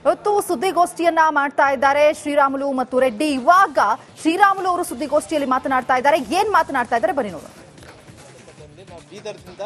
ಇವತ್ತು ಸುದ್ದಿಗೋಷ್ಠಿಯನ್ನ ಮಾಡ್ತಾ ಇದ್ದಾರೆ ಶ್ರೀರಾಮುಲು ಮತ್ತು ರೆಡ್ಡಿ. ಇವಾಗ ಶ್ರೀರಾಮುಲು ಅವರು ಸುದ್ದಿಗೋಷ್ಠಿಯಲ್ಲಿ ಮಾತನಾಡ್ತಾ ಇದ್ದಾರೆ. ಏನ್ ಮಾತನಾಡ್ತಾ ಇದ್ದಾರೆ ಬನ್ನಿ ನೋಡೋಣ. ಬೀದರ್ದಿಂದ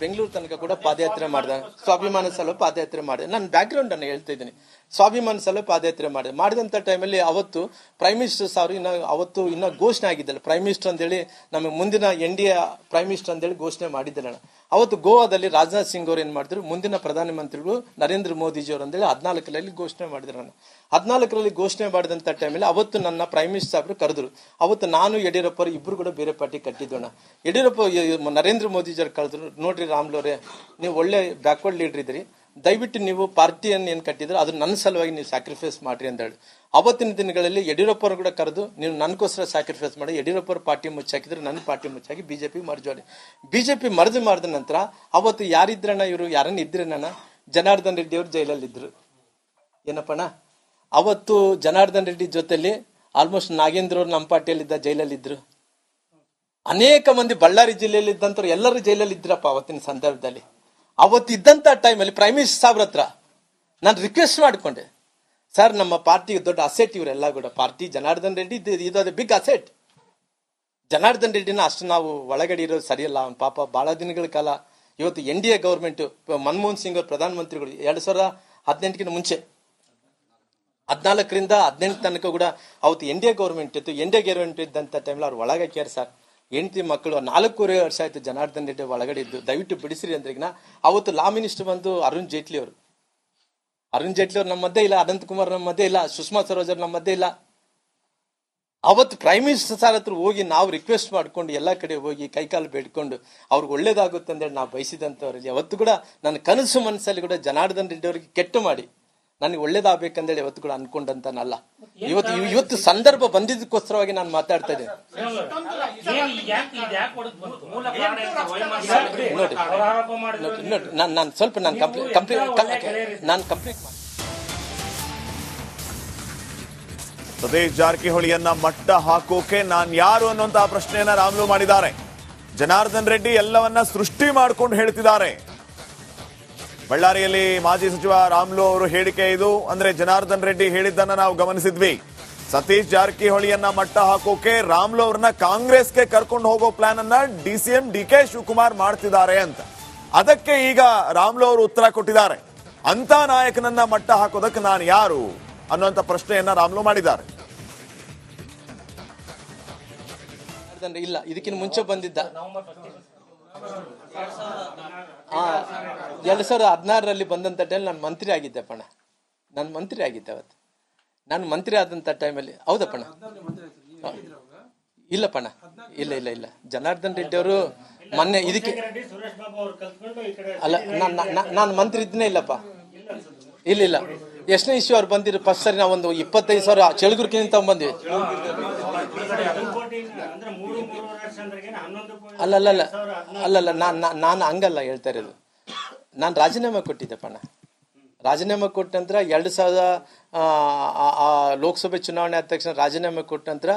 ಬೆಂಗಳೂರು ತನಕ ಕೂಡ ಪಾದಯಾತ್ರೆ ಮಾಡಿದೆ. ಸ್ವಾಭಿಮಾನ ಸಲ ಪಾದಯಾತ್ರೆ ಮಾಡಿದೆ. ನಾನು ಬ್ಯಾಕ್ಗ್ರೌಂಡ್ ಅನ್ನು ಹೇಳ್ತಾ ಇದ್ದೀನಿ. ಸ್ವಾಭಿಮಾನ ಸಲ ಪಾದಯಾತ್ರೆ ಮಾಡಿದಂತ ಟೈಮಲ್ಲಿ ಅವತ್ತು ಪ್ರೈಮ್ ಮಿನಿಸ್ಟರ್ಸ್ ಅವರು ಅವತ್ತು ಇನ್ನ ಘೋಷಣೆ ಆಗಿದ್ದಲ್ಲ, ಪ್ರೈಮ್ ಮಿನಿಸ್ಟರ್ ಅಂತೇಳಿ ನಮಗೆ ಮುಂದಿನ NDA ಪ್ರೈಮ್ ಮಿನಿಸ್ಟರ್ ಅಂತೇಳಿ ಘೋಷಣೆ ಮಾಡಿದ್ದಲ್ಲ. ಅವತ್ತು ಗೋವಾದಲ್ಲಿ ರಾಜನಾಥ್ ಸಿಂಗ್ ಅವರು ಏನ್ ಮಾಡಿದ್ರು, ಮುಂದಿನ ಪ್ರಧಾನಮಂತ್ರಿಗಳು ನರೇಂದ್ರ ಮೋದಿಜಿ ಅವರು ಅಂತೇಳಿ 14ರಲ್ಲಿ ಘೋಷಣೆ ಮಾಡಿದ್ರು. ನಾನು 14ರಲ್ಲಿ ಘೋಷಣೆ ಮಾಡಿದಂತ ಟೈಮಲ್ಲಿ ಅವತ್ತು ನನ್ನ ಪ್ರೈಮ್ ಮಿನಿಸ್ಟರ್ ಸಾಹೇಬರು ಕರೆದ್ರು. ಅವತ್ತು ನಾನು ಯಡಿಯೂರಪ್ಪ ಇಬ್ರು ಕೂಡ ಬೇರೆ ಪಾರ್ಟಿ ಕಟ್ಟಿದ್ದೋಣ. ಯಡಿಯೂರಪ್ಪ ನರೇಂದ್ರ ಮೋದಿಜಿ ಅವರು ಕರೆದ್ರು, ನೋಡ್ರಿ ರಾಮ್ಲವ್ರೆ, ನೀವು ಒಳ್ಳೆ ಬ್ಯಾಕ್ವರ್ಡ್ ಲೀಡರ್ ಇದ್ರಿ, ದಯವಿಟ್ಟು ನೀವು ಪಾರ್ಟಿಯನ್ನು ಏನು ಕಟ್ಟಿದ್ರೆ ಅದು ನನ್ನ ಸಲುವಾಗಿ ನೀವು ಸ್ಯಾಕ್ರಿಫೈಸ್ ಮಾಡ್ರಿ ಅಂತ ಹೇಳಿ ಅವತ್ತಿನ ದಿನಗಳಲ್ಲಿ ಯಡಿಯೂರಪ್ಪರು ಕೂಡ ಕರೆದು ನೀವು ನನಗೋಸ್ಕರ ಸ್ಯಾಕ್ರಿಫೈಸ್ ಮಾಡಿ ಯಡಿಯೂರಪ್ಪರ ಪಾರ್ಟಿ ಮುಚ್ಚಾಕಿದ್ರೆ ನನ್ನ ಪಾರ್ಟಿ ಮುಚ್ಚಾಕಿ ಬಿಜೆಪಿ ಮರ್ಜ್ ಮಾಡಿ. ಬಿಜೆಪಿ ಮರ್ಜ್ ಮಾಡಿದ ನಂತರ ಅವತ್ತು ಯಾರಿದ್ರಣ್ಣ, ಇವರು ಯಾರನ್ನ ಇದ್ರೇನ, ಜನಾರ್ದನ್ ರೆಡ್ಡಿ ಅವರು ಜೈಲಲ್ಲಿ ಇದ್ರು. ಏನಪ್ಪಣ್ಣ, ಅವತ್ತು ಜನಾರ್ದನ್ ರೆಡ್ಡಿ ಜೊತೆಲಿ ಆಲ್ಮೋಸ್ಟ್ ನಾಗೇಂದ್ರ ಅವರು ನಮ್ಮ ಪಾರ್ಟಿಯಲ್ಲಿದ್ದ ಜೈಲಲ್ಲಿ ಇದ್ರು. ಅನೇಕ ಮಂದಿ ಬಳ್ಳಾರಿ ಜಿಲ್ಲೆಯಲ್ಲಿ ಇದ್ದಂತವ್ರು ಎಲ್ಲರೂ ಜೈಲಲ್ಲಿ ಇದ್ರಪ್ಪ ಅವತ್ತಿನ ಸಂದರ್ಭದಲ್ಲಿ. ಅವತ್ತಿದ್ದಂತ ಟೈಮಲ್ಲಿ ಪ್ರೈಮ್ ಮಿನಿಸ್ಟರ್ ಸಾಹೇಬ್ರ ಹತ್ರ ನಾನು ರಿಕ್ವೆಸ್ಟ್ ಮಾಡಿಕೊಂಡೆ, ಸರ್ ನಮ್ಮ ಪಾರ್ಟಿಗೆ ದೊಡ್ಡ ಅಸೆಟ್ ಇವರೆಲ್ಲ ಕೂಡ, ಪಾರ್ಟಿ ಜನಾರ್ದನ್ ರೆಡ್ಡಿ ಇದು ಬಿಗ್ ಅಸೆಟ್. ಜನಾರ್ದನ್ ರೆಡ್ಡಿನ ಅಷ್ಟು ನಾವು ಒಳಗಡೆ ಇರೋದು ಸರಿಯಲ್ಲ. ಅವ್ನ ಪಾಪ ಬಹಳ ದಿನಗಳ ಕಾಲ ಇವತ್ತು NDA ಗವರ್ಮೆಂಟ್ ಮನಮೋಹನ್ ಸಿಂಗ್ ಅವರು ಪ್ರಧಾನಮಂತ್ರಿಗಳು 2018 ಮುಂಚೆ 14ರಿಂದ 18 ತನಕ ಕೂಡ ಅವತ್ತು NDA ಗವರ್ಮೆಂಟ್ ಇತ್ತು. NDA ಗವರ್ಮೆಂಟ್ ಇದ್ದಂತ ಟೈಮ್ಲಿ ಅವ್ರು ಒಳಗೆ ಹಾಕ್ಯಾರ ಸರ್. ಹೆಂಡತಿ ಮಕ್ಕಳು 4.5 ವರ್ಷ ಆಯ್ತು ಜನಾರ್ದನ್ ರೆಡ್ಡಿ ಒಳಗಡೆ ಇದ್ದು. ದಯವಿಟ್ಟು ಬಿಡಿಸಿರಿ ಅಂದ್ರಿಗಿನ ಅವತ್ತು ಲಾ ಮಿನಿಸ್ಟರ್ ಬಂದು ಅರುಣ್ ಜೇಟ್ಲಿ ಅವರು ನಮ್ಮ ಮಧ್ಯೆ ಇಲ್ಲ, ಅನಂತ್ ಕುಮಾರ್ ನಮ್ಮ ಮಧ್ಯೆ ಇಲ್ಲ, ಸುಷ್ಮಾ ಸ್ವರಾಜ್ ನಮ್ಮ ಮಧ್ಯೆ ಇಲ್ಲ. ಅವತ್ತು ಪ್ರೈಮ್ ಮಿನಿಸ್ಟರ್ ಸರ್ ಹತ್ರ ಹೋಗಿ ನಾವು ರಿಕ್ವೆಸ್ಟ್ ಮಾಡ್ಕೊಂಡು ಎಲ್ಲ ಕಡೆ ಹೋಗಿ ಕೈಕಾಲು ಬೇಡ್ಕೊಂಡು ಅವ್ರಿಗೆ ಒಳ್ಳೇದಾಗುತ್ತೆ ಅಂತೇಳಿ ನಾವು ಬಯಸಿದಂಥವ್ರಿಗೆ ಅವತ್ತು ಕೂಡ ನನ್ನ ಕನಸು ಮನಸ್ಸಲ್ಲಿ ಕೂಡ ಜನಾರ್ದನ್ ರೆಡ್ಡಿ ಅವರಿಗೆ ಕೆಟ್ಟು ಮಾಡಿ ನನಗೆ ಒಳ್ಳೇದಾಗಬೇಕಂದೇಳಿ ಯಾವತ್ತು ಕೂಡ ಅನ್ಕೊಂಡಂತನಲ್ಲ. ಇವತ್ತು ಸಂದರ್ಭ ಬಂದಿದ್ದಕ್ಕೋಸ್ಕರವಾಗಿ ನಾನು ಮಾತಾಡ್ತಾ ಇದ್ದೇನೆ. ನೋಡಿ ನಾನು ಸ್ವಲ್ಪ ಕಂಪ್ಲೀಟ್ ಸತೀಶ್ ಜಾರಕಿಹೊಳಿಯನ್ನ ಮಟ್ಟ ಹಾಕೋಕೆ ನಾನ್ ಯಾರು ಅನ್ನುವಂತಹ ಪ್ರಶ್ನೆಯನ್ನ ರಾಮುಲು ಮಾಡಿದ್ದಾರೆ. ಜನಾರ್ದನ್ ರೆಡ್ಡಿ ಎಲ್ಲವನ್ನ ಸೃಷ್ಟಿ ಮಾಡ್ಕೊಂಡು ಹೇಳ್ತಿದ್ದಾರೆ. ಬಳ್ಳಾರಿಯಲ್ಲಿ ಮಾಜಿ ಸಚಿವ ರಾಮುಲು ಅವರು ಹೇಳಿಕೆ ಇದು. ಅಂದ್ರೆ ಜನಾರ್ದನ್ ರೆಡ್ಡಿ ಹೇಳಿದ್ದನ್ನ ನಾವು ಗಮನಿಸಿದ್ವಿ. ಸತೀಶ್ ಜಾರಕಿಹೊಳಿಯನ್ನ ಮಟ್ಟ ಹಾಕೋಕೆ ರಾಮುಲು ಅವ್ರನ್ನ ಕಾಂಗ್ರೆಸ್ಗೆ ಕರ್ಕೊಂಡು ಹೋಗೋ ಪ್ಲಾನ್ ಅನ್ನ DCM DK ಶಿವಕುಮಾರ್ ಮಾಡ್ತಿದ್ದಾರೆ ಅಂತ. ಅದಕ್ಕೆ ಈಗ ರಾಮುಲು ಅವರು ಉತ್ತರ ಕೊಟ್ಟಿದ್ದಾರೆ. ಅಂತ ನಾಯಕನನ್ನ ಮಟ್ಟ ಹಾಕೋದಕ್ಕೆ ನಾನು ಯಾರು ಅನ್ನುವಂತ ಪ್ರಶ್ನೆಯನ್ನ ರಾಮುಲು ಮಾಡಿದ್ದಾರೆ. ಇಲ್ಲ, ಇದಕ್ಕಿಂತ ಮುಂಚೆ ಬಂದಿದ್ದ 2016ರಲ್ಲಿ ಬಂದಂತ ಟೈಮ್ ನಾನು ಮಂತ್ರಿ ಆಗಿದ್ದೆ ಪಣ. ಅವತ್ತು ನಾನು ಮಂತ್ರಿ ಆದಂತ ಟೈಮಲ್ಲಿ. ಹೌದಪ್ಪಣ? ಇಲ್ಲಪ್ಪಣ, ಇಲ್ಲ ಜನಾರ್ದನ್ ರೆಡ್ಡಿ ಅವರು ಮೊನ್ನೆ ಇದಕ್ಕೆ ಅಲ್ಲ, ನಾನು ಮಂತ್ರಿ ಇದ್ದನೇ ಇಲ್ಲಪ್ಪ. ಇಲ್ಲ ಎಷ್ಟನೇ ಇಶ್ಯೂ ಅವ್ರು ಬಂದಿದ್ರು ಫಸ್ಟ್ ಸರಿ ನಾವೊಂದು 25,000 ಚಳುಗುರ್ಕಿನಿಂದ ಬಂದ್ವಿ. ಅಲ್ಲಲ್ಲ ನಾನು ಹಂಗಲ್ಲ ಹೇಳ್ತಾ ಇರೋದು. ನಾನು ರಾಜೀನಾಮೆ ಕೊಟ್ಟಿದ್ದೆಪ್ಪಣ್ಣ. ರಾಜೀನಾಮೆ ಕೊಟ್ಟ ನಂತರ 2000 ಲೋಕಸಭೆ ಚುನಾವಣೆ ಆದ ತಕ್ಷಣ ರಾಜೀನಾಮೆ ಕೊಟ್ಟ ನಂತರ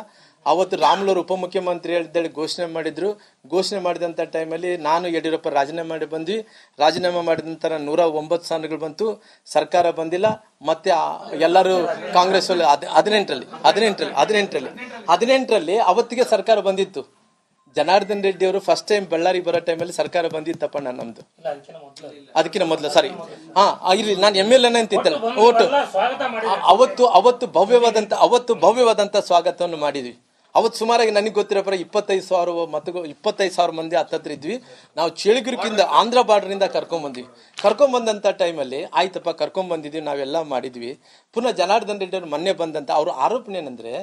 ಅವತ್ತು ರಾಮುಲು ಅವರು ಉಪಮುಖ್ಯಮಂತ್ರಿ ಹೇಳಿದ್ದೇಳಿ ಘೋಷಣೆ ಮಾಡಿದ್ರು. ಘೋಷಣೆ ಮಾಡಿದಂಥ ಟೈಮಲ್ಲಿ ನಾನು ಯಡಿಯೂರಪ್ಪ ರಾಜೀನಾಮೆ ಮಾಡಿ ಬಂದ್ವಿ. ರಾಜೀನಾಮೆ ಮಾಡಿದ ನಂತರ 109 ಸ್ಥಾನಗಳು ಬಂತು. ಸರ್ಕಾರ ಬಂದಿಲ್ಲ. ಮತ್ತೆ ಎಲ್ಲರೂ ಕಾಂಗ್ರೆಸ್ 18ರಲ್ಲಿ ಅವತ್ತಿಗೆ ಸರ್ಕಾರ ಬಂದಿತ್ತು. ಜನಾರ್ದನ್ ರೆಡ್ಡಿ ಅವರು ಫಸ್ಟ್ ಟೈಮ್ ಬಳ್ಳಾರಿ ಬರೋ ಟೈಮಲ್ಲಿ ಸರ್ಕಾರ ಬಂದಿತ್ತಪ್ಪ. ನಮ್ದು ಅದಕ್ಕಿಂತ ಮೊದಲು ಸಾರಿ ಇರ್ಲಿ, ನಾನು MLA ಅಂತಿದ್ದಲ್ಲ ಓಟು. ಅವತ್ತು ಭವ್ಯವಾದಂತ ಸ್ವಾಗತವನ್ನು ಮಾಡಿದ್ವಿ. ಅವತ್ತು ಸುಮಾರಾಗಿ ನನಗೆ ಗೊತ್ತಿರೋ 25,000 ಮಂದಿ ಹತ್ತತ್ರ ಇದ್ವಿ. ನಾವು ಚೇಳಿಗುರ್ಕಿಂದ ಆಂಧ್ರ ಬಾರ್ಡರ್ ಕರ್ಕೊಂಡ್ಬಂದಂತ ಟೈಮಲ್ಲಿ ಆಯ್ತಪ್ಪ ಕರ್ಕೊಂಡ್ಬಂದಿದ್ವಿ, ನಾವೆಲ್ಲ ಮಾಡಿದ್ವಿ. ಪುನಃ ಜನಾರ್ದನ್ ರೆಡ್ಡಿ ಅವರು ಮೊನ್ನೆ ಬಂದಂತ ಅವ್ರ ಆರೋಪಣೆ ಏನಂದ್ರೆ,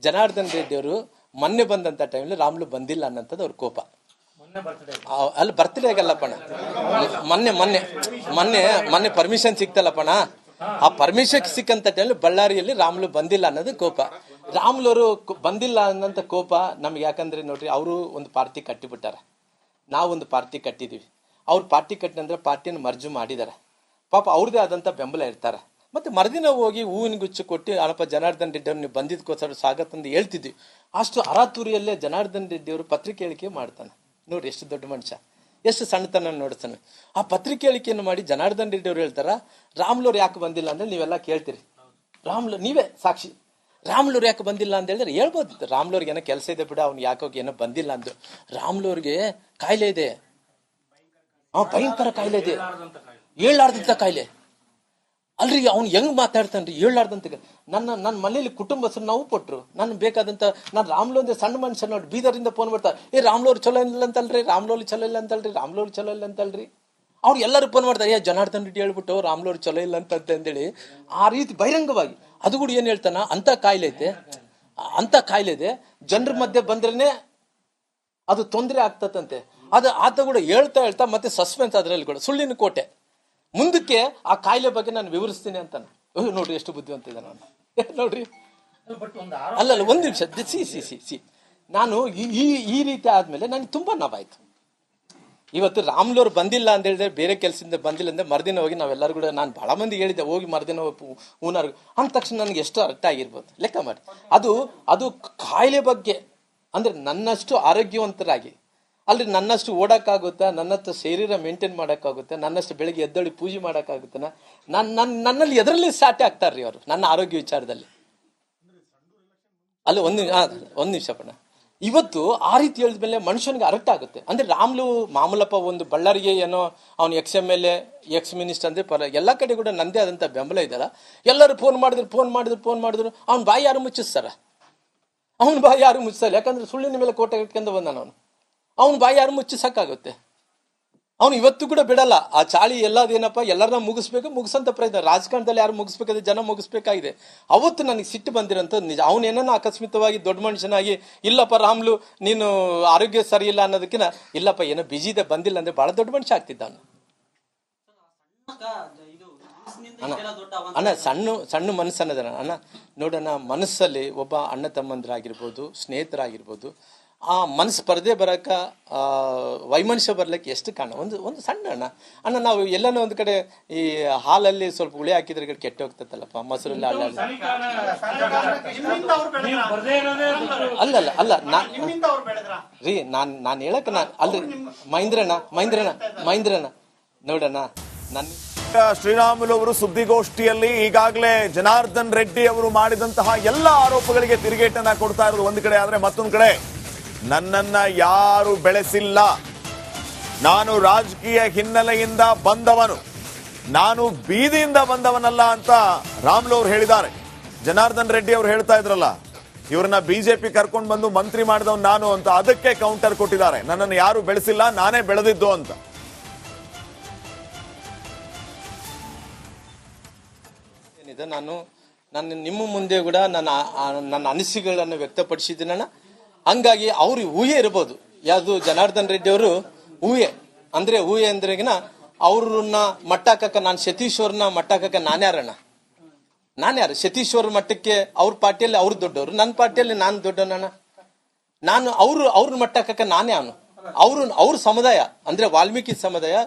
ಜನಾರ್ದನ್ ರೆಡ್ಡಿ ಅವರು ಮೊನ್ನೆ ಬಂದಂತ ಟೈಮಲ್ಲಿ ರಾಮುಲು ಬಂದಿಲ್ಲ ಅನ್ನೋಂಥದ್ದು ಅವ್ರ ಕೋಪ. ಅಲ್ಲಿ ಬರ್ತ್ಡೇ ಆಗಲ್ಲಪ್ಪಣ, ಮೊನ್ನೆ ಪರ್ಮಿಷನ್ ಸಿಕ್ತಲ್ಲಪ್ಪಣ. ಆ ಪರ್ಮಿಷನ್ ಸಿಕ್ಕಂತ ಟೈಮಲ್ಲಿ ಬಳ್ಳಾರಿಯಲ್ಲಿ ರಾಮುಲು ಬಂದಿಲ್ಲ ಅನ್ನೋದು ಕೋಪ. ರಾಮುಲು ಅವರು ಬಂದಿಲ್ಲ ಅನ್ನೋಂಥ ಕೋಪ ನಮ್ಗೆ. ಯಾಕಂದ್ರೆ ನೋಡ್ರಿ, ಅವರು ಒಂದು ಪಾರ್ಟಿ ಕಟ್ಟಿಬಿಟ್ಟಾರ, ನಾವು ಒಂದು ಪಾರ್ಟಿ ಕಟ್ಟಿದೀವಿ. ಅವ್ರು ಪಾರ್ಟಿ ಕಟ್ಟಿದ ನಂತರ ಪಾರ್ಟಿಯನ್ನು ಮರ್ಜು ಮಾಡಿದ್ದಾರೆ. ಪಾಪ ಅವ್ರದೇ ಆದಂತ ಬೆಂಬಲ ಇರ್ತಾರೆ. ಮತ್ತೆ ಮರುದಿನ ಹೋಗಿ ಹೂವಿನ ಗುಚ್ಚು ಕೊಟ್ಟು ಅನಪ್ಪ ಜನಾರ್ದನ್ ರೆಡ್ಡಿ ಅವ್ರು ನೀವು ಬಂದಿದ್ದಕ್ಕೋಸ್ಕರ ಸ್ವಾಗತ ಅಂತ ಹೇಳ್ತಿದ್ವಿ. ಅಷ್ಟು ಅರಾತುರಿಯಲ್ಲೇ ಜನಾರ್ದನ್ ರೆಡ್ಡಿ ಅವರು ಪತ್ರಿಕೆ ಹೇಳಿಕೆ ಮಾಡ್ತಾನೆ. ನೋಡಿ ಎಷ್ಟು ದೊಡ್ಡ ಮನುಷ್ಯ. ಎಷ್ಟು ಸಣ್ಣತನ ನೋಡ್ತಾನೆ. ಆ ಪತ್ರಿಕೆ ಹೇಳಿಕೆಯನ್ನು ಮಾಡಿ ಜನಾರ್ದನ್ ರೆಡ್ಡಿ ಅವರು ಹೇಳ್ತಾರ ರಾಮ್ಲೂರ್ ಯಾಕೆ ಬಂದಿಲ್ಲ ಅಂದ್ರೆ ನೀವೆಲ್ಲ ಕೇಳ್ತೀರಿ. ರಾಮ್ಲೂರ್ ನೀವೇ ಸಾಕ್ಷಿ. ರಾಮ್ಲೂರ್ ಯಾಕೆ ಬಂದಿಲ್ಲ ಅಂತ ಹೇಳಿದ್ರೆ ಹೇಳ್ಬೋದು, ರಾಮ್ಲೂರ್ಗೆ ಏನೋ ಕೆಲಸ ಇದೆ ಬಿಡ, ಅವ್ನು ಯಾಕೋಗಿ ಏನೋ ಬಂದಿಲ್ಲ ಅಂದು. ರಾಮ್ಲೂರ್ಗೆ ಕಾಯಿಲೆ ಇದೆ, ಭಯಂಕರ ಕಾಯಿಲೆ ಇದೆ, ಹೇಳಾರ್ದಂತ ಕಾಯಿಲೆ ಅಲ್ರಿ. ಅವ್ನು ಹೆಂಗ್ ಮಾತಾಡ್ತಾನ್ರಿ ಹೇಳಾರ್ದಂತ. ನನ್ನ ಮನೇಲಿ ಕುಟುಂಬಸ್ಥರು ನಾವು ಕೊಟ್ರು, ನನ್ ಬೇಕಾದಂತ ನಾನು ರಾಮ್ಲೂ ಅಂದ್ರೆ ಸಣ್ಣ ಮನುಷ್ಯ ನೋಡಿ ಬೀದರಿಂದ ಫೋನ್ ಮಾಡ್ತಾರೆ, ರಾಮ್ಲೂರ್ ಚಲೋ ಇಲ್ಲ ಅಂತಲ್ರಿ, ರಾಮ್ಲೂರ್ ಚಲೋ ಇಲ್ಲ ಅಂತಲ್ರಿ, ರಾಮ್ಲೂರ್ ಚಲೋ ಇಲ್ಲ ಅಂತಲ್ರಿ. ಅವ್ರು ಎಲ್ಲರೂ ಫೋನ್ ಮಾಡ್ತಾರೆ, ಜನಾರ್ದನ್ ರೆಡ್ಡಿ ಹೇಳ್ಬಿಟ್ಟು ರಾಮ್ಲೂರ್ ಚಲೋ ಇಲ್ಲ ಅಂತಂದೇಳಿ ಆ ರೀತಿ ಬಹಿರಂಗವಾಗಿ. ಅದು ಕೂಡ ಏನ್ ಹೇಳ್ತಾನ, ಅಂತ ಕಾಯಿಲೆ ಐತೆ, ಅಂತ ಕಾಯಿಲೆ ಇದೆ, ಜನರ ಮಧ್ಯೆ ಬಂದ್ರೇನೆ ಅದು ತೊಂದರೆ ಆಗ್ತದಂತೆ. ಅದು ಆತ ಕೂಡ ಹೇಳ್ತಾ ಮತ್ತೆ ಸಸ್ಪೆನ್ಸ್ ಅದ್ರಲ್ಲಿ ಕೂಡ ಸುಳ್ಳಿನ ಕೋಟೆ. ಮುಂದಕ್ಕೆ ಆ ಕಾಯಿಲೆ ಬಗ್ಗೆ ನಾನು ವಿವರಿಸ್ತೀನಿ ಅಂತಾನೆ. ನೋಡ್ರಿ ಎಷ್ಟು ಬುದ್ಧಿವಂತ ಇದೆ ನಾನು ನೋಡ್ರಿ. ಅಲ್ಲ ಒಂದ್ ನಿಮಿಷ ಸಿ ನಾನು ಈ ರೀತಿ ಆದ್ಮೇಲೆ ನನಗೆ ತುಂಬಾ ನೋವಾಯ್ತು. ಇವತ್ತು ರಾಮ್ಲೂರ್ ಬಂದಿಲ್ಲ ಅಂತ ಹೇಳಿದ್ರೆ, ಬೇರೆ ಕೆಲಸದಿಂದ ಬಂದಿಲ್ಲ ಅಂದ್ರೆ ಮರ್ದಿನ ಹೋಗಿ ನಾವೆಲ್ಲರೂ ಕೂಡ, ನಾನು ಬಹಳ ಮಂದಿ ಹೇಳಿದ್ದೆ ಹೋಗಿ ಮರ್ದಿನ ಊನಾರ್ಗು ಅಂದ ತಕ್ಷಣ ನನಗೆ ಎಷ್ಟು ಅರ್ಥ ಆಗಿರ್ಬೋದು ಲೆಕ್ಕ ಮಾಡಿ. ಅದು ಕಾಯಿಲೆ ಬಗ್ಗೆ ಅಂದ್ರೆ ನನ್ನಷ್ಟು ಆರೋಗ್ಯವಂತರಾಗಿ ಅಲ್ರಿ, ನನ್ನಷ್ಟು ಓಡಕ್ಕಾಗುತ್ತಾ, ನನ್ನಷ್ಟು ಶರೀರ ಮೇಂಟೈನ್ ಮಾಡಕ್ಕಾಗುತ್ತೆ, ನನ್ನಷ್ಟು ಬೆಳಿಗ್ಗೆ ಎದ್ದೊಳಿ ಪೂಜೆ ಮಾಡಕ್ಕಾಗುತ್ತೆ, ನನ್ನಲ್ಲಿ ಎದರಲ್ಲಿ ಸ್ಟಾರ್ಟ್ ಆಗ್ತಾರ್ರಿ ಅವರು ನನ್ನ ಆರೋಗ್ಯ ವಿಚಾರದಲ್ಲಿ. ಅಲ್ಲ ಒಂದ್ ನಿಮಿಷ ಪಣ. ಇವತ್ತು ಆ ರೀತಿ ಹೇಳಿದ್ಮೇಲೆ ಮನುಷ್ಯನಿಗೆ ಅರ್ಥ ಆಗುತ್ತೆ. ಅಂದ್ರೆ ರಾಮ್ಲು ಮಾಮೂಲಪ್ಪ ಒಂದು ಬಳ್ಳಾರಿಗೆ ಏನೋ ಅವ್ನು XMLA ಎಕ್ಸ್ ಮಿನಿಸ್ಟರ್ ಅಂದ್ರೆ ಎಲ್ಲಾ ಕಡೆ ಕೂಡ ನಂದೇ ಆದಂತ ಬೆಂಬಲ ಇದಲ್ಲ. ಎಲ್ಲರೂ ಫೋನ್ ಮಾಡಿದ್ರು ಅವ್ನ ಬಾಯಿ ಯಾರು ಮುಚ್ಚಿಸ್ತಾರ? ಅವ್ನ ಬಾಯಿ ಯಾರು ಮುಚ್ಚಿಸಲ್ಲ, ಯಾಕಂದ್ರೆ ಸುಳ್ಳಿನ ಮೇಲೆ ಕೋಟೆ ಇಟ್ಕೊಂಡು ಬಂದಾನ ಅವನು. ಅವ್ನ ಬಾಯಿ ಯಾರು ಮುಚ್ಚಿಸಕ್ಕಾಗುತ್ತೆ? ಅವನು ಇವತ್ತು ಕೂಡ ಬಿಡಲ್ಲ. ಆ ಚಾಳಿ ಎಲ್ಲದೇನಪ್ಪ, ಎಲ್ಲರನ್ನ ಮುಗಿಸಂತ ಪ್ರಯತ್ನ. ರಾಜಕಾರಣದಲ್ಲಿ ಯಾರು ಮುಗಿಸ್ಬೇಕಾದ್ರೆ ಜನ ಮುಗಿಸ್ಬೇಕಾಗಿದೆ. ಅವತ್ತು ನನಗೆ ಸಿಟ್ಟು ಬಂದಿರೋಂಥ ನಿಜ. ಅವನೇನೋ ಅಕಸ್ಮಿತವಾಗಿ ದೊಡ್ಡ ಮನುಷ್ಯನಾಗಿ, ಇಲ್ಲಪ್ಪ ರಾಮ್ಲು ನೀನು ಆರೋಗ್ಯ ಸರಿ ಇಲ್ಲ ಅನ್ನೋದಕ್ಕಿಂತ, ಇಲ್ಲಪ್ಪ ಏನೋ ಬಿಜಿ ಇದೆ ಬಂದಿಲ್ಲ ಅಂದ್ರೆ ಬಹಳ ದೊಡ್ಡ ಮನುಷ್ಯ ಆಗ್ತಿದ್ದ ಅವನು. ಅಣ್ಣ ಸಣ್ಣ ಮನಸ್ಸು ಅನ್ನೋದಣ್ಣ. ಅಣ್ಣ ನೋಡೋಣ, ಮನಸ್ಸಲ್ಲಿ ಒಬ್ಬ ಅಣ್ಣ ತಮ್ಮಂದ್ರಾಗಿರ್ಬೋದು, ಸ್ನೇಹಿತರಾಗಿರ್ಬೋದು, ಆ ಮನಸ್ಸು ಪರದೆ ಬರಕ ವೈಮನುಷ್ಯ ಬರ್ಲಿಕ್ಕೆ ಎಷ್ಟು ಕಾರಣ. ಒಂದು ಸಣ್ಣ ಅಣ್ಣ ನಾವು ಎಲ್ಲನೋ ಒಂದು ಕಡೆ ಈ ಹಾಲಲ್ಲಿ ಸ್ವಲ್ಪ ಹುಳಿ ಹಾಕಿದ್ರೆ ಕೆಟ್ಟ ಹೋಗ್ತತ್ತಲ್ಲಪ್ಪ, ಮೊಸರಲ್ಲಿ ಅಲ್ಲ ರೀ, ನಾನು ಹೇಳಕ್ ಅಲ್ರಿ ಮಹೇಂದ್ರಣ್ಣ ನೋಡೋಣ. ಶ್ರೀರಾಮುಲು ಅವರು ಸುದ್ದಿಗೋಷ್ಠಿಯಲ್ಲಿ ಈಗಾಗಲೇ ಜನಾರ್ದನ್ ರೆಡ್ಡಿ ಅವರು ಮಾಡಿದಂತಹ ಎಲ್ಲ ಆರೋಪಗಳಿಗೆ ತಿರುಗೇಟನ್ನ ಕೊಡ್ತಾ ಇರೋದು ಒಂದು ಕಡೆ ಆದ್ರೆ, ಮತ್ತೊಂದು ಕಡೆ ನನ್ನನ್ನ ಯಾರು ಬೆಳೆಸಿಲ್ಲ, ನಾನು ರಾಜಕೀಯ ಹಿನ್ನೆಲೆಯಿಂದ ಬಂದವನು, ನಾನು ಬೀದಿಯಿಂದ ಬಂದವನಲ್ಲ ಅಂತ ರಾಮ್ಲು ಅವರು ಹೇಳಿದ್ದಾರೆ. ಜನಾರ್ದನ್ ರೆಡ್ಡಿ ಅವರು ಹೇಳ್ತಾ ಇದ್ರಲ್ಲ, ಇವ್ರನ್ನ ಬಿಜೆಪಿ ಕರ್ಕೊಂಡು ಬಂದು ಮಂತ್ರಿ ಮಾಡಿದವ್ ನಾನು ಅಂತ, ಅದಕ್ಕೆ ಕೌಂಟರ್ ಕೊಟ್ಟಿದ್ದಾರೆ. ನನ್ನನ್ನು ಯಾರು ಬೆಳೆಸಿಲ್ಲ, ನಾನೇ ಬೆಳೆದಿದ್ದು ಅಂತ. ನಾನು ನಿಮ್ಮ ಮುಂದೆ ಕೂಡ ನನ್ನ ಅನಿಸಿಕೆಗಳನ್ನು ವ್ಯಕ್ತಪಡಿಸಿದ್ದೀನಣ್ಣ. ಹಂಗಾಗಿ ಅವ್ರು ಊಹೆ ಇರ್ಬೋದು, ಯಾವುದು ಜನಾರ್ದನ್ ರೆಡ್ಡಿ ಅವರು ಊಹೆ ಅಂದ್ರೆಗಿನ ಅವ್ರನ್ನ ಮಟ್ಟಾಕಕ್ಕ, ನಾನು ಸತೀಶ್ ಅವ್ರನ್ನ ಮಟ್ಟಾಕಕ್ಕ ನಾನ್ಯಾರು? ಸತೀಶ್ ಅವ್ರ ಮಟ್ಟಕ್ಕೆ ಅವ್ರ ಪಾರ್ಟಿಯಲ್ಲಿ ಅವ್ರು ದೊಡ್ಡವರು, ನನ್ನ ಪಾರ್ಟಿಯಲ್ಲಿ ನಾನು ದೊಡ್ಡವನಣ್ಣ. ನಾನು ಅವ್ರ ಮಟ್ಟಕ್ಕ ನಾನೇ ಅವನು. ಅವ್ರ ಸಮುದಾಯ ಅಂದ್ರೆ ವಾಲ್ಮೀಕಿ ಸಮುದಾಯ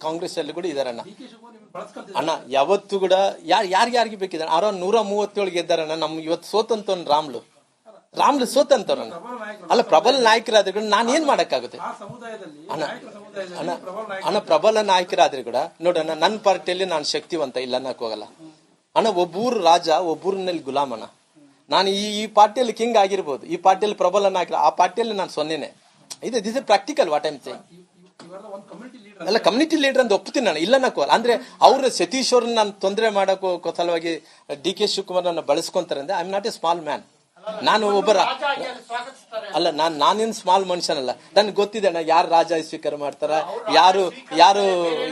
ಕಾಂಗ್ರೆಸ್ ಅಲ್ಲಿ ಕೂಡ ಇದಾರಣ್ಣ. ಅಣ್ಣ ಯಾವತ್ತು ಕೂಡ ಯಾರಿಗೆ ಬೇಕಿದ್ದಾರೆ, 137 ಗೆದ್ದಾರಣ್ಣ. ನಮ್ ಇವತ್ತು ಸೋತಂತವ್ನು ರಾಮ್ಲು ಸೋತಂತವ್ರಣ್ಣ. ಅಲ್ಲ, ಪ್ರಬಲ ನಾಯಕರಾದ್ರೆ ಕೂಡ ನಾನು ಏನ್ ಮಾಡಕ್ಕಾಗುತ್ತೆ ಅಣ್ಣ ಪ್ರಬಲ ನಾಯಕರಾದ್ರೆ ಕೂಡ ನೋಡೋಣ, ನನ್ನ ಪಾರ್ಟಿಯಲ್ಲಿ ನಾನು ಶಕ್ತಿವಂತ ಇಲ್ಲ ಅನ್ನಕ್ ಹೋಗಲ್ಲ ಅಣ್ಣ. ಒಬ್ಬೂರು ರಾಜ, ಒಬ್ಬೂರಿನಲ್ಲಿ ಗುಲಾಮಣ್ಣ. ನಾನು ಈ ಪಾರ್ಟಿಯಲ್ಲಿ ಕಿಂಗ್ ಆಗಿರ್ಬೋದು, ಈ ಪಾರ್ಟಿಯಲ್ಲಿ ಪ್ರಬಲ ನಾಯಕರ, ಆ ಪಾರ್ಟಿಯಲ್ಲಿ ನಾನು ಸೊನ್ನೆನೆ. This is practical what I'm saying. ಅಲ್ಲ, ಕಮ್ಯುನಿಟಿ ಲೀಡರ್ ಅಂತ ಒಪ್ತೀನಿ ನಾನು, ಇಲ್ಲ ಅನ್ನಕೋಲ್ಲ. ಅಂದ್ರೆ ಅವ್ರ ಸತೀಶ್ ಅವ್ರನ್ನ ನಾನು ತೊಂದರೆ ಮಾಡೋ ಸಲುವಾಗಿ DK ಶಿವಕುಮಾರ್ ನನ್ನ ಬಳಸ್ಕೊಂತಾರೆ ಅಂದ್ರೆ I am not A small man. ನಾನು ಒಬ್ಬರ ಅಲ್ಲ, ನಾನೇನು ಸ್ಮಾಲ್ ಮನುಷ್ಯನಲ್ಲ. ನನ್ಗೆ ಗೊತ್ತಿದೆ ಅಣ್ಣ, ಯಾರು ರಾಜ ಸ್ವೀಕಾರ ಮಾಡ್ತಾರ,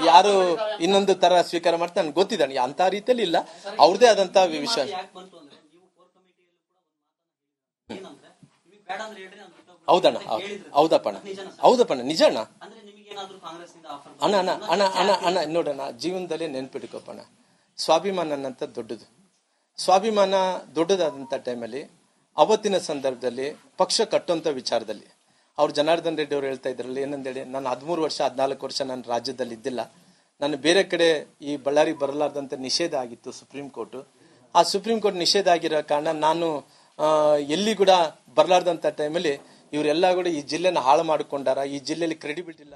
ಯಾರು ಇನ್ನೊಂದು ತರ ಸ್ವೀಕಾರ ಮಾಡ್ತಾರೆ ನನ್ಗೆ ಗೊತ್ತಿದೆ ಅಣ್ಣ. ಅಂತ ರೀತಿಯಲ್ಲಿ ಇಲ್ಲ, ಅವ್ರದೇ ಆದಂತ ವಿಷಯ. ಹೌದಪ್ಪಣ್ಣ ನಿಜ ಅಣ್ಣ. ಅಣ್ಣ ನೋಡೋಣ, ಜೀವನದಲ್ಲಿ ನೆನ್ಪಿಟ್ಕೋಪಣ್ಣ, ಸ್ವಾಭಿಮಾನ ಅನ್ನಂತ ದೊಡ್ಡದು. ಸ್ವಾಭಿಮಾನ ದೊಡ್ಡದಾದಂಥ ಟೈಮಲ್ಲಿ, ಅವತ್ತಿನ ಸಂದರ್ಭದಲ್ಲಿ ಪಕ್ಷ ಕಟ್ಟುವಂಥ ವಿಚಾರದಲ್ಲಿ ಅವ್ರು ಜನಾರ್ದನ್ ರೆಡ್ಡಿ ಅವರು ಹೇಳ್ತಾ ಇದ್ರಲ್ಲಿ ಏನಂದೇಳಿ, ನಾನು 13 ವರ್ಷ 14 ವರ್ಷ ನಾನು ರಾಜ್ಯದಲ್ಲಿ ಇದ್ದಿಲ್ಲ, ನಾನು ಬೇರೆ ಕಡೆ ಈ ಬಳ್ಳಾರಿಗೆ ಬರಲಾರ್ದಂತ ನಿಷೇಧ ಆಗಿತ್ತು ಸುಪ್ರೀಂ ಕೋರ್ಟ್. ಆ ಸುಪ್ರೀಂ ಕೋರ್ಟ್ ನಿಷೇಧ ಆಗಿರೋ ಕಾರಣ ನಾನು ಎಲ್ಲಿ ಕೂಡ ಬರಲಾರ್ದಂಥ ಟೈಮಲ್ಲಿ ಇವರೆಲ್ಲ ಕೂಡ ಈ ಜಿಲ್ಲೆನ ಹಾಳು ಮಾಡಿಕೊಂಡಾರ, ಈ ಜಿಲ್ಲೆಯಲ್ಲಿ ಕ್ರೆಡಿಬಿಲಿಟಿ ಇಲ್ಲ.